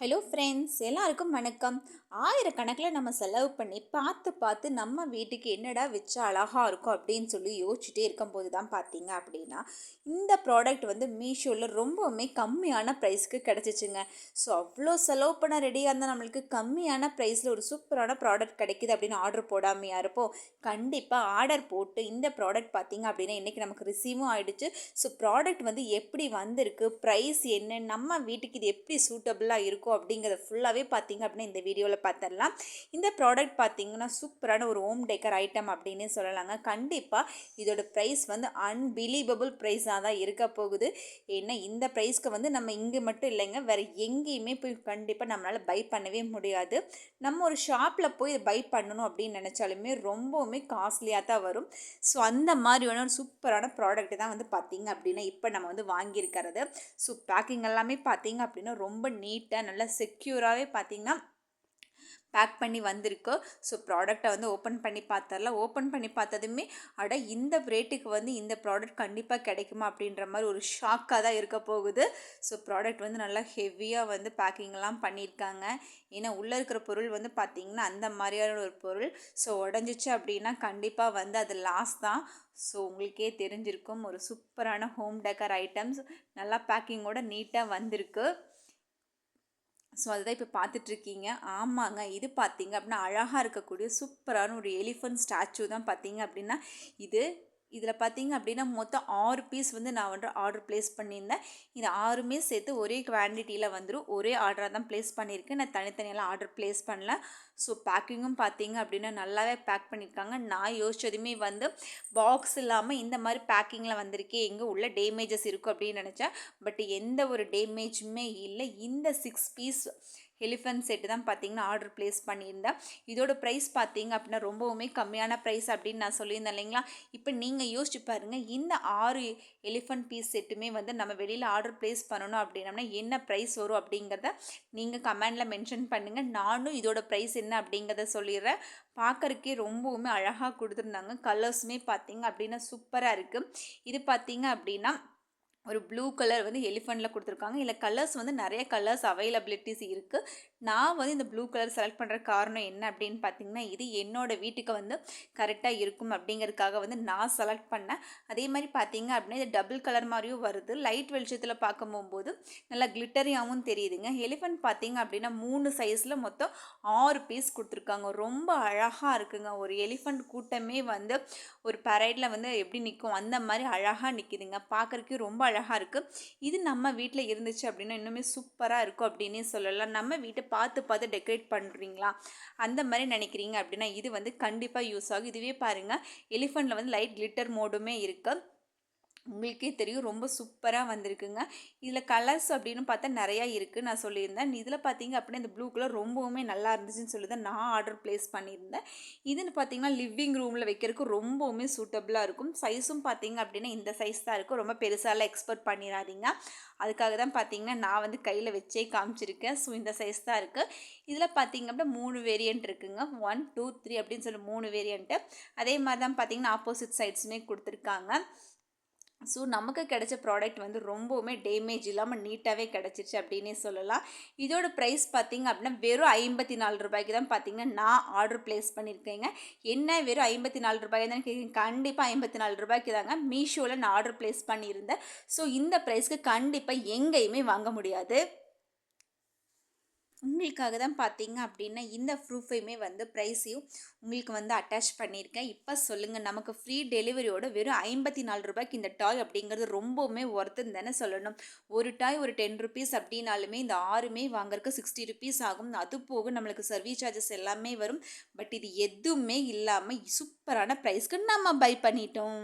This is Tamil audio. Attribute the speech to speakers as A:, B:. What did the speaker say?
A: ஹலோ ஃப்ரெண்ட்ஸ், எல்லாருக்கும் வணக்கம். ஆயிரக்கணக்கில் நம்ம செலவு பண்ணி பார்த்து நம்ம வீட்டுக்கு என்னடா வச்சா அழகாக இருக்கும் அப்படின்னு சொல்லி யோசிச்சுட்டே இருக்கும்போது தான் பார்த்தீங்க அப்படின்னா இந்த ப்ராடக்ட் வந்து மீஷோவில் ரொம்பவுமே கம்மியான ப்ரைஸ்க்கு கிடச்சிச்சுங்க. ஸோ அவ்வளோ செலவு பண்ண ரெடியாக இருந்தால் நம்மளுக்கு கம்மியான ப்ரைஸில் ஒரு சூப்பரான ப்ராடக்ட் கிடைக்கிது அப்படின்னு ஆர்டர் போடாமையாக இருப்போம். கண்டிப்பாக ஆர்டர் போட்டு இந்த ப்ராடக்ட் பார்த்தீங்க அப்படின்னா இன்றைக்கி நமக்கு ரிசீவும் ஆகிடுச்சு. ஸோ ப்ராடக்ட் வந்து எப்படி வந்திருக்கு, ப்ரைஸ் என்ன, நம்ம வீட்டுக்கு இது எப்படி சூட்டபுளாக இருக்கும் அப்படிங்கிறத ஃபுல்லாகவே பார்த்தீங்க அப்படின்னா இந்த வீடியோவில் பார்த்துடலாம். இந்த ப்ராடக்ட் பார்த்தீங்கன்னா சூப்பரான ஒரு ஹோம் டெக்கர் ஐட்டம் அப்படின்னே சொல்லலாங்க. கண்டிப்பாக இதோட ப்ரைஸ் வந்து அன்பிலீவபிள் ப்ரைஸாக தான் இருக்க போகுது. ஏன்னா இந்த ப்ரைஸ்க்கு வந்து நம்ம இங்கே மட்டும் இல்லைங்க, வேறு எங்கேயுமே போய் கண்டிப்பாக நம்மளால் பை பண்ணவே முடியாது. நம்ம ஒரு ஷாப்பில் போய் பை பண்ணணும் அப்படின்னு நினச்சாலுமே ரொம்பவுமே காஸ்ட்லியாக தான் வரும். ஸோ அந்த மாதிரியான ஒரு சூப்பரான ப்ராடக்ட் தான் வந்து பார்த்தீங்க அப்படின்னா இப்போ நம்ம வந்து வாங்கியிருக்கிறது. ஸோ பேக்கிங் எல்லாமே பார்த்தீங்க அப்படின்னா ரொம்ப நீட்டாக நல்லா செக்யூராகவே பார்த்தீங்கன்னா பேக் பண்ணி வந்திருக்கு. ஸோ ப்ராடக்டை வந்து ஓப்பன் பண்ணி பார்த்தரலாம். ஓப்பன் பண்ணி பார்த்ததுமே இந்த ரேட்டுக்கு வந்து இந்த ப்ராடக்ட் கண்டிப்பாக கிடைக்குமா அப்படின்ற மாதிரி ஒரு ஷாக்காக தான் இருக்க போகுது. ஸோ ப்ராடக்ட் வந்து நல்லா ஹெவியாக வந்து பேக்கிங்லாம் பண்ணியிருக்காங்க. ஏன்னா உள்ளே இருக்கிற பொருள் வந்து பார்த்திங்கன்னா அந்த மாதிரியான ஒரு பொருள். ஸோ உடஞ்சிச்சு அப்படின்னா கண்டிப்பாக வந்து அது லாஸ் தான். ஸோ உங்களுக்கே தெரிஞ்சிருக்கும், ஒரு சூப்பரான ஹோம் டெக்கர் ஐட்டம்ஸ் நல்லா பேக்கிங்கோட நீட்டாக வந்திருக்கு. ஸோ அதுதான் இப்போ பார்த்துட்ருக்கீங்க. ஆமாங்க, இது பார்த்தீங்க அப்படின்னா அழகாக இருக்கக்கூடிய சூப்பரான ஒரு எலிஃபண்ட் ஸ்டாச்சு தான் பார்த்தீங்க அப்படின்னா இது. இதில் பார்த்தீங்க அப்படின்னா மொத்தம் 6 பீஸ் வந்து நான் வந்து ஆர்டர் ப்ளேஸ் பண்ணியிருந்தேன். இது 6மே சேர்த்து ஒரே குவான்டிட்டியில் வந்துடும். ஒரே ஆர்டராக தான் ப்ளேஸ் பண்ணியிருக்கேன். நான் தனித்தனியெல்லாம் ஆர்டர் ப்ளேஸ் பண்ணல. ஸோ பேக்கிங்கும் பார்த்தீங்க அப்படின்னா நல்லாவே பேக் பண்ணியிருக்காங்க. நான் யோசிச்சதுமே வந்து பாக்ஸ் இல்லாமல் இந்த மாதிரி பேக்கிங்கில் வந்திருக்கே, எங்கே உள்ள டேமேஜஸ் இருக்கும் அப்படின்னு நினச்சேன். பட் எந்த ஒரு டேமேஜுமே இல்லை. இந்த 6 பீஸ் எலிஃபண்ட் செட்டு தான் பார்த்தீங்கன்னா ஆர்டர் ப்ளேஸ் பண்ணியிருந்தேன். இதோட ப்ரைஸ் பார்த்தீங்க அப்படின்னா ரொம்பவுமே கம்மியான ப்ரைஸ் அப்படின்னு நான் சொல்லியிருந்தேன் இல்லைங்களா. இப்போ நீங்கள் யோசிச்சு பாருங்கள், இந்த 6 எலிஃபண்ட் பீஸ் செட்டுமே வந்து நம்ம வெளியில் ஆர்டர் ப்ளேஸ் பண்ணணும் அப்படின்னம்னா என்ன ப்ரைஸ் வரும் அப்படிங்கிறத நீங்கள் கமெண்டில் மென்ஷன் பண்ணுங்கள். நானும் இதோட ப்ரைஸ் என்ன அப்படிங்கிறத சொல்லிடுறேன். பார்க்குறக்கே ரொம்பவுமே அழகாக கொடுத்துருந்தாங்க. கலர்ஸுமே பார்த்தீங்க அப்படின்னா சூப்பராக இருக்குது. இது பார்த்தீங்க அப்படின்னா ஒரு ப்ளூ கலர் வந்து எலிஃபண்டில் கொடுத்துருக்காங்க. இல்லை கலர்ஸ் வந்து நிறைய கலர்ஸ் அவைலபிலிட்டிஸ் இருக்குது. நான் வந்து இந்த ப்ளூ கலர் செலக்ட் பண்ணுற காரணம் என்ன அப்படின்னு பார்த்தீங்கன்னா, இது என்னோடய வீட்டுக்கு வந்து கரெக்டாக இருக்கும் அப்படிங்கிறதுக்காக வந்து நான் செலக்ட் பண்ணேன். அதே மாதிரி பார்த்தீங்க அப்படின்னா இது டபுள் கலர் மாதிரியும் வருது. லைட் வெளிச்சத்தில் பார்க்க போகும்போது நல்லா கிளிட்டரியாகவும் தெரியுதுங்க. எலிஃபண்ட் பார்த்தீங்க அப்படின்னா 3 சைஸில் மொத்தம் 6 பீஸ் கொடுத்துருக்காங்க. ரொம்ப அழகாக இருக்குங்க. ஒரு எலிஃபண்ட் கூட்டமே வந்து ஒரு பரேடில் வந்து எப்படி நிற்கும் அந்த மாதிரி அழகாக நிற்கிதுங்க. பார்க்குறதுக்கு ரொம்ப அழகாக இருக்குது. இது நம்ம வீட்டில் இருந்துச்சு அப்படின்னா இன்னுமே சூப்பராக இருக்கும் அப்படின்னே சொல்லலாம். நம்ம வீட்டை பார்த்து டெக்கரேட் பண்ணுறீங்களா அந்த மாதிரி நினைக்கிறீங்க அப்படின்னா இது வந்து கண்டிப்பாக யூஸ் ஆகும். இதுவே பாருங்கள், எலிஃபண்டில் வந்து லைட் கிளிட்டர் மோடுமே இருக்குது. உங்களுக்கே தெரியும், ரொம்ப சூப்பராக வந்திருக்குங்க. இதில் கலர்ஸ் அப்படின்னு பார்த்தா நிறையா இருக்குது. நான் சொல்லியிருந்தேன் இதில் பார்த்தீங்க அப்படின்னா இந்த ப்ளூ கலர் ரொம்பவுமே நல்லா இருந்துச்சுன்னு சொல்லி தான் நான் ஆர்டர் ப்ளேஸ் பண்ணியிருந்தேன். இதுன்னு பார்த்தீங்கன்னா லிவிங் ரூமில் வைக்கிறதுக்கு ரொம்பவுமே சூட்டபுளாக இருக்கும். சைஸும் பார்த்தீங்க அப்படின்னா இந்த சைஸ் தான் இருக்கும். ரொம்ப பெருசாலாம் எக்ஸ்பெக்ட் பண்ணிடாதீங்க. அதுக்காக தான் பார்த்தீங்கன்னா நான் வந்து கையில் வச்சே காமிச்சிருக்கேன். ஸோ இந்த சைஸ் தான் இருக்குது. இதில் பார்த்தீங்க அப்படின்னா 3 வேரியண்ட் இருக்குங்க. 1, 2, 3 அப்படின்னு சொல்லி 3 வேரியண்ட்டு. அதே மாதிரி தான் பார்த்தீங்கன்னா ஆப்போசிட் சைட்ஸுமே கொடுத்துருக்காங்க. ஸோ நமக்கு கிடைச்ச ப்ராடக்ட் வந்து ரொம்பவுமே டேமேஜ் இல்லாமல் நீட்டாகவே கிடச்சிருச்சு அப்படின்னே சொல்லலாம். இதோட ப்ரைஸ் பார்த்திங்க அப்படின்னா வெறும் 54 ரூபாய்க்கு தான் பார்த்திங்கன்னா நான் ஆர்டர் ப்ளேஸ் பண்ணியிருக்கேங்க. என்ன வெறும் 54 ரூபாய் தான் கேட்குறீங்க? கண்டிப்பாக 54 ரூபாய்க்கு தாங்க மீஷோவில் நான் ஆர்டர் ப்ளேஸ் பண்ணியிருந்தேன். ஸோ இந்த ப்ரைஸ்க்கு கண்டிப்பாக எங்கேயுமே வாங்க முடியாது. உங்களுக்காக தான் பார்த்தீங்க அப்படின்னா இந்த ப்ரூஃபையுமே வந்து ப்ரைஸையும் உங்களுக்கு வந்து அட்டாச் பண்ணியிருக்கேன். இப்போ சொல்லுங்கள், நமக்கு ஃப்ரீ டெலிவரியோட வெறும் 54 ரூபாய்க்கு இந்த டாய் அப்படிங்கிறது ரொம்பவுமே ஒர்த்துன்னு தானே சொல்லணும். ஒரு டாய் ஒரு 10 ருபீஸ் அப்படின்னாலுமே இந்த 6மே வாங்குறதுக்கு 60 ருபீஸ் ஆகும். அது போக நம்மளுக்கு சர்வீஸ் சார்ஜஸ் எல்லாமே வரும். பட் இது எதுவுமே இல்லாமல் சூப்பரான ப்ரைஸ்க்கு நம்ம பை பண்ணிட்டோம்.